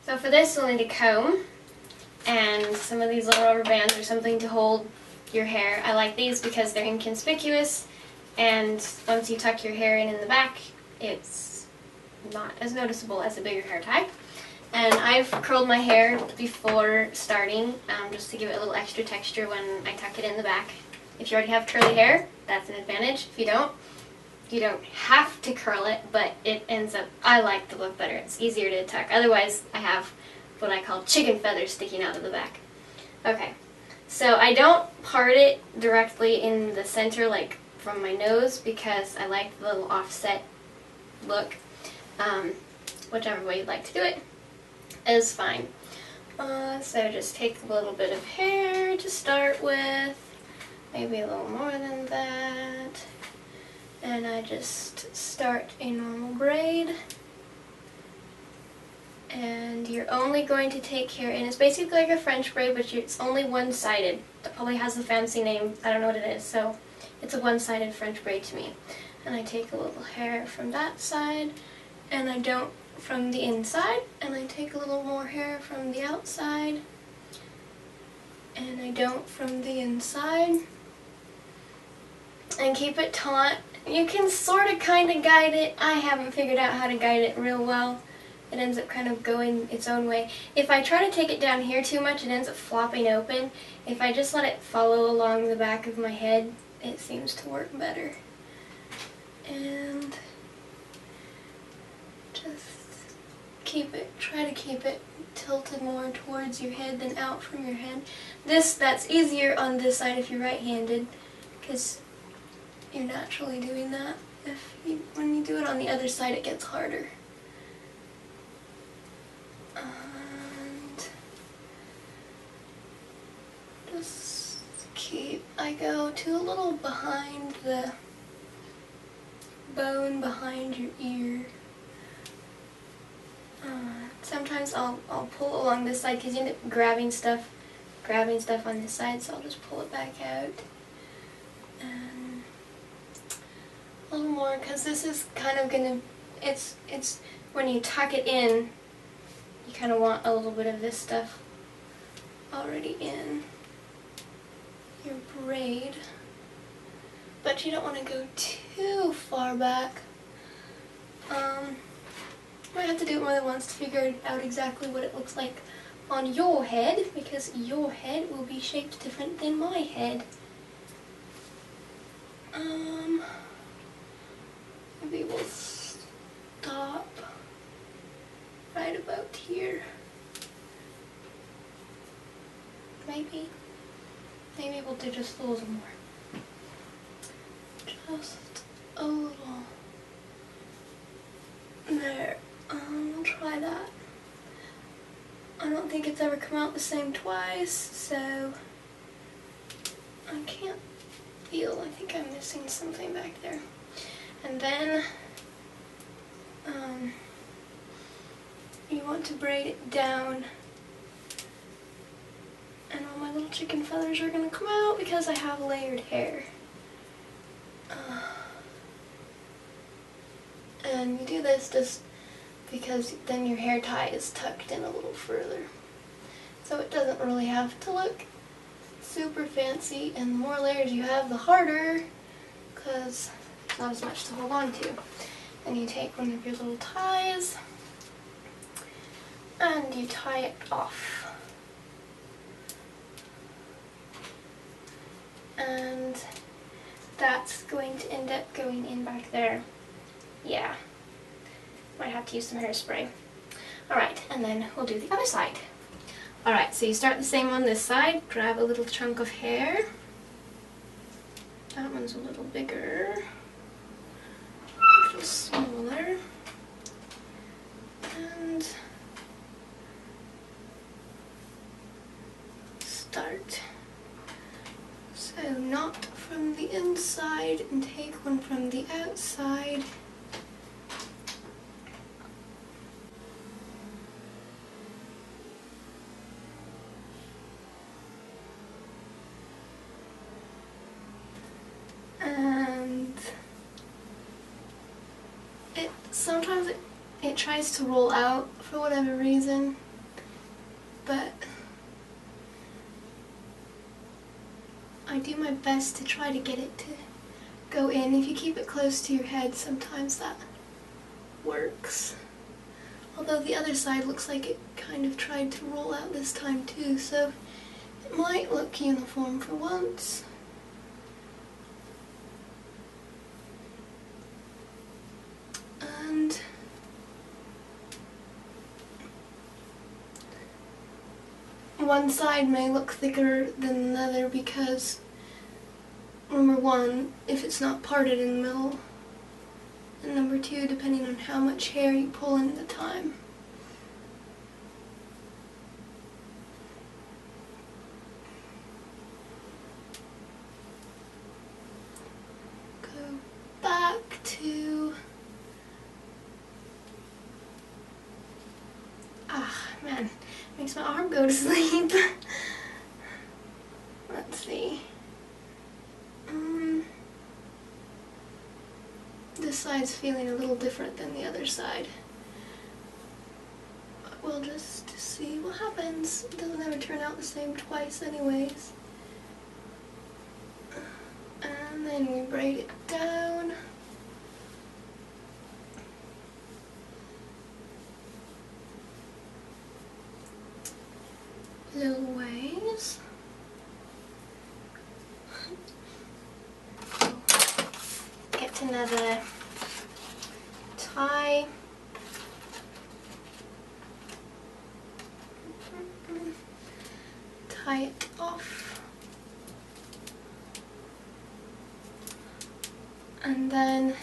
So for this you'll need a comb and some of these little rubber bands or something to hold your hair. I like these because they're inconspicuous, and once you tuck your hair in the back, it's not as noticeable as a bigger hair tie. And I've curled my hair before starting, just to give it a little extra texture when I tuck it in the back. If you already have curly hair, that's an advantage. If you don't have to curl it, but it ends up, I like the look better. It's easier to tuck. Otherwise, I have what I call chicken feathers sticking out of the back. Okay, so I don't part it directly in the center, like from my nose, because I like the little offset look. Whichever way you'd like to do it is fine. So just take a little bit of hair to start with, maybe a little more than that, and I just start a normal braid. And you're only going to take hair in. It's basically like a French braid, but it's only one-sided. It probably has a fancy name, I don't know what it is, so it's a one-sided French braid to me. And I take a little hair from that side, and I don't from the inside, and I take a little more hair from the outside, and I don't from the inside, and keep it taut. You can sort of kind of guide it. I haven't figured out how to guide it real well. It ends up kind of going its own way. If I try to take it down here too much, it ends up flopping open. If I just let it follow along the back of my head, it seems to work better. And just try to keep it tilted more towards your head than out from your head. That's easier on this side if you're right-handed, because you're naturally doing that. When you do it on the other side, it gets harder. And just I go to a little behind the bone behind your ear. Sometimes I'll pull along this side because you end up grabbing stuff on this side, so I'll just pull it back out. And a little more, because this is kind of gonna, it's when you tuck it in, you kind of want a little bit of this stuff already in your braid, but you don't want to go too far back. Might have to do it more than once to figure out exactly what it looks like on your head, because your head will be shaped different than my head. Maybe we'll stop right about here. Maybe we'll do just a little more. Just a little. There. We'll try that. I don't think it's ever come out the same twice, so I can't feel. I think I'm missing something back there. And then you want to braid it down, and all my little chicken feathers are going to come out because I have layered hair. And you do this just because then your hair tie is tucked in a little further. So it doesn't really have to look super fancy, and the more layers you have, the harder, because there's not as much to hold on to. And you take one of your little ties and you tie it off. And that's going to end up going in back there. Yeah. Might have to use some hairspray. Alright, and then we'll do the other side. Alright, so you start the same on this side. Grab a little chunk of hair. That one's a little bigger. A little smaller. And start. So knot from the inside and take one from the outside. And sometimes it tries to roll out for whatever reason. but I do my best to try to get it to go in. If you keep it close to your head, sometimes that works. Although the other side looks like it kind of tried to roll out this time too, so it might look uniform for once. And one side may look thicker than the other because, number one, if it's not parted in the middle, and number two, depending on how much hair you pull in at the time. Go back to... man, makes my arm go to sleep. Let's see. This side's feeling a little different than the other side. But we'll just see what happens. It doesn't ever turn out the same twice anyways. And then we braid it down. Little ways. Get another tie. Tie it off. And then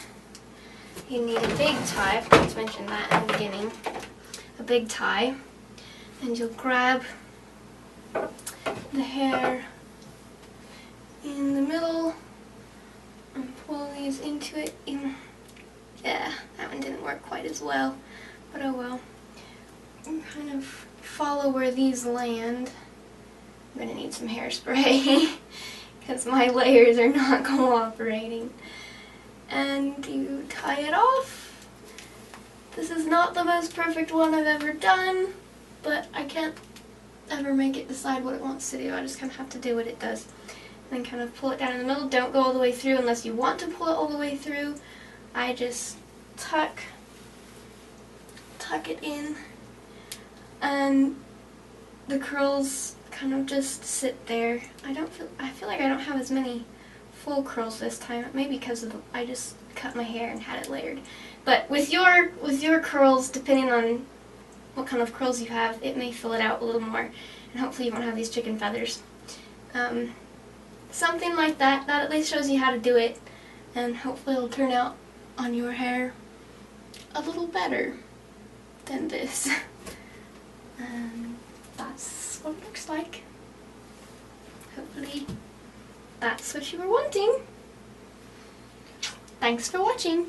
you need a big tie. I forgot to mention that in the beginning. A big tie. And you'll grab the hair in the middle and pull these into it. Yeah, that one didn't work quite as well, but oh well. And kind of follow where these land. I'm gonna need some hairspray because my layers are not cooperating. And you tie it off. This is not the most perfect one I've ever done, but I can't ever make it decide what it wants to do. I just kind of have to do what it does. And then kind of pull it down in the middle. Don't go all the way through unless you want to pull it all the way through. I just tuck it in, and the curls kind of just sit there. I feel like I don't have as many full curls this time. Maybe because I just cut my hair and had it layered. But with your curls, depending on what kind of curls you have, it may fill it out a little more, and hopefully you won't have these chicken feathers. Something like that. That at least shows you how to do it, and hopefully it'll turn out on your hair a little better than this. And that's what it looks like. Hopefully that's what you were wanting. Thanks for watching.